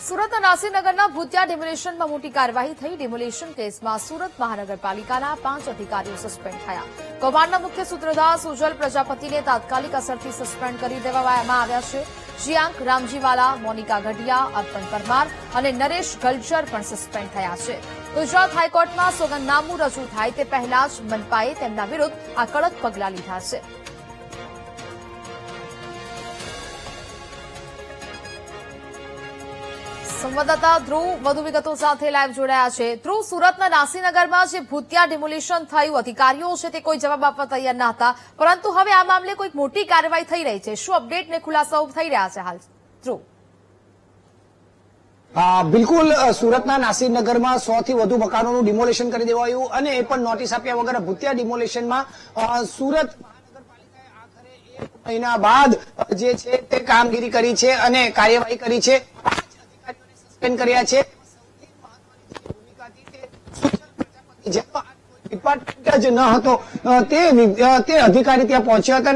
સુરતના નાસીનગરના ભૂતિયા ડિમોલેશનમાં મોટી કાર્યવાહી થઈ। ડિમોલેશન કેસમાં સુરત મહાનગરપાલિકાના 5 અધિકારીઓ સસ્પેન્ડ થયા। કૌભાંડના મુખ્ય સૂત્રધાર સુજલ પ્રજાપતિને તાત્કાલિક અસરથી સસ્પેન્ડ કરી દેવામાં આવ્યા છે। જીયાંક રામજીવાલા, મોનિકા ગઢિયા, અર્પણ પરમાર અને નરેશ ગલચર પણ સસ્પેન્ડ થયા છે। ગુજરાત હાઈકોર્ટમાં સોગંદનામું રજૂ થાય તે પહેલા જ મનપાએ તેમના વિરુદ્ધ આ કડક પગલાં લીધા છે। સંવાદદાતા ધ્રુવ વધુ વિગતો સાથે લાઈવ જોડાયા છે। ધ્રુવ, સુરતના નાસીનગરમાં જે ભૂતિયા ડિમોલિશન થયું, અધિકારીઓ છે તે કોઈ જવાબ આપવા તૈયાર ન હતા, પરંતુ હવે આ મામલે કોઈક મોટી કાર્યવાહી થઈ રહી છે। શું અપડેટ ને ખુલાસાઓ થઈ રહ્યા છે હાલ? ધ્રુવ, બિલકુલ, સુરતના નાસીનગરમાં 100 થી વધુ મકાનોનું ડિમોલેશન કરી દેવાયું અને એ પણ નોટિસ આપ્યા વગર ભૂતિયા ડિમોલેશનમાં સુરત મહાનગરપાલિકાએ આખરે 1 મહિના બાદ જે છે તે કામગીરી કરી છે અને કાર્યવાહી કરી છે। કર્યા છે। ડિપાર્ટમેન્ટ જ ન હતો તે અધિકારી ત્યાં પહોંચ્યો હતો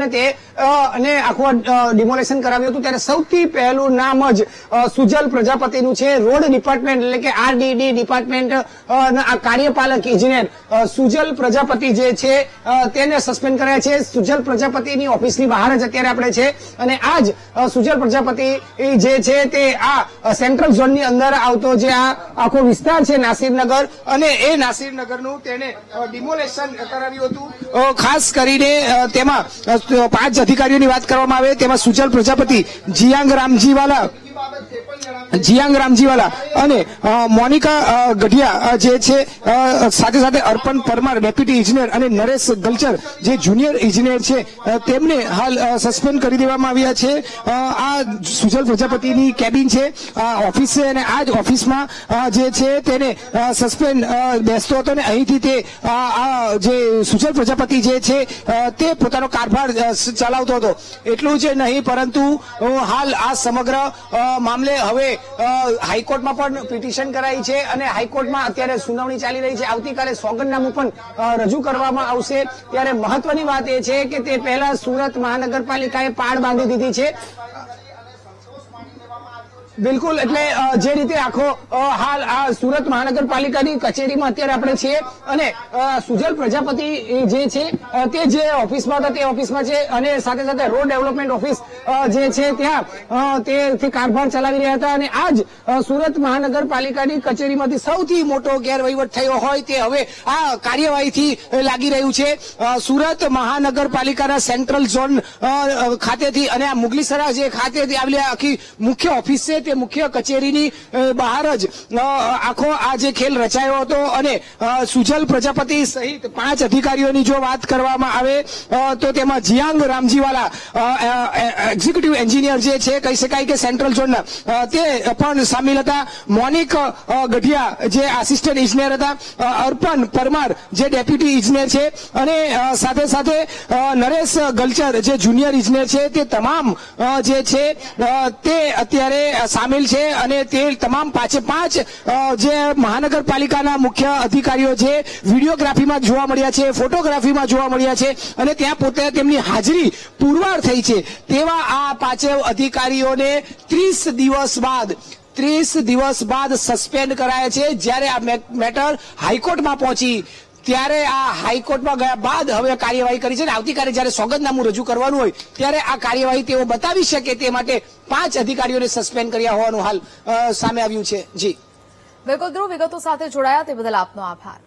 અને આખું ડિમોલેશન કરાવ્યું હતું। ત્યારે સૌથી પહેલું નામ જ સુજલ પ્રજાપતિનું છે। રોડ ડિપાર્ટમેન્ટ એટલે કે આરડીડી ડિપાર્ટમેન્ટ કાર્યપાલક ઇજનેર સુજલ પ્રજાપતિ જે છે તેને સસ્પેન્ડ કર્યા છે। સુજલ પ્રજાપતિની ઓફિસની બહાર જ અત્યારે આપણે છે અને આ જ સુજલ પ્રજાપતિ જે છે તે આ સેન્ટ્રલ ઝોનની અંદર આવતો જે આ આખો વિસ્તાર છે નાસિરનગર, અને એ નાસિરનગરનું તેને ડિમોલેશન કરાવ્યું હતું। ખાસ કરીને તેમાં 5 અધિકારીઓની વાત કરવામાં આવે, તેમાં સુજલ પ્રજાપતિ, જીયાંગ રામજીવાલા અને મોનિકા ગઢિયા જે છે, સાથે સાથે અર્પણ પરમાર ડેપ્યુટી ઇજનેર અને નરેશ ગલચર જે જુનિયર ઇજનેર છે તેમને હાલ સસ્પેન્ડ કરી દેવામાં આવ્યા છે। આ સુજલ પ્રજાપતિની કેબિન છે, ઓફિસ છે અને આ જ ઓફિસમાં જે છે તેને સસ્પેન્ડ બેસતો હતો અને અહીંથી તે જે સુજલ પ્રજાપતિ જે છે તે પોતાનો કારભાર ચલાવતો હતો। એટલું જ નહીં, પરંતુ હાલ આ સમગ્ર મામલે હવે હાઈકોર્ટમાં પણ પિટિશન કરાઈ છે અને હાઈકોર્ટમાં અત્યારે સુનાવણી ચાલી રહી છે। આવતીકાલે સોગંદનામું પણ રજૂ કરવામાં આવશે। ત્યારે મહત્વની વાત એ છે કે તે પહેલા સુરત મહાનગરપાલિકાએ પાળ બાંધી દીધી છે। બિલકુલ, એટલે જે રીતે આખો હાલ આ સુરત મહાનગરપાલિકાની કચેરીમાં અત્યારે આપણે છીએ અને સુજલ પ્રજાપતિ જે છે તે જે ઓફિસમાં હતા તે ઓફિસમાં છે અને સાથે સાથે રોડ ડેવલપમેન્ટ ઓફિસ જે છે ત્યાં તે કારભાર ચલાવી રહ્યા હતા અને આજ સુરત મહાનગરપાલિકાની કચેરીમાંથી સૌથી મોટો ગેરવહીવટ થયો હોય તે હવે આ કાર્યવાહીથી લાગી રહ્યું છે। સુરત મહાનગરપાલિકાના સેન્ટ્રલ ઝોન ખાતેથી અને આ મુગલીસરા જે ખાતેથી આવેલી આખી મુખ્ય ઓફિસ છે તે મુખ્ય કચેરીની બહાર જ આખો આ જે ખેલ રચાયો હતો અને સુજલ પ્રજાપતિ સહિત 5 અધિકારીઓની જો વાત કરવામાં આવે તો તેમાં જીયાંગ રામજીવાલા એક્ઝિક્યુટિવ એન્જિનિયર જે છે કહી શકાય કે સેન્ટ્રલ ઝોનના તે પણ સામેલ હતા। મોનિક ગઢિયા જે આસિસ્ટન્ટ ઇજનેર હતા, અર્પણ પરમાર જે ડેપ્યુટી ઇજનેર છે અને સાથે સાથે નરેશ ગલચર જે જુનિયર ઇજનેર છે તે તમામ જે છે તે અત્યારે સામેલ છે અને તે તમામ 5 જે મહાનગરપાલિકાના મુખ્ય અધિકારીઓ છે વિડીયોગ્રાફીમાં જોવા મળ્યા છે, ફોટોગ્રાફીમાં જોવા મળ્યા છે અને ત્યાં પોતે તેમની હાજરી પુરવાર થઈ છે। તેવા આ 5 અધિકારીઓને 30 દિવસ બાદ સસ્પેન્ડ કરાયા છે। જ્યારે આ મેટર હાઈકોર્ટમાં પહોંચી ત્યારે આ હાઈકોર્ટમાં ગયા બાદ હવે કાર્યવાહી કરી છે અને આવતીકાલે જ્યારે સોગંદનામું રજૂ કરવાનું હોય ત્યારે આ કાર્યવાહી તેઓ બતાવી શકે તે માટે 5 અધિકારીઓને સસ્પેન્ડ કર્યા હોવાનું હાલ સામે આવ્યું છે। જી બિલકુલ ધ્રુવ, વિગતો સાથે જોડાયા તે બદલ આપનો આભાર।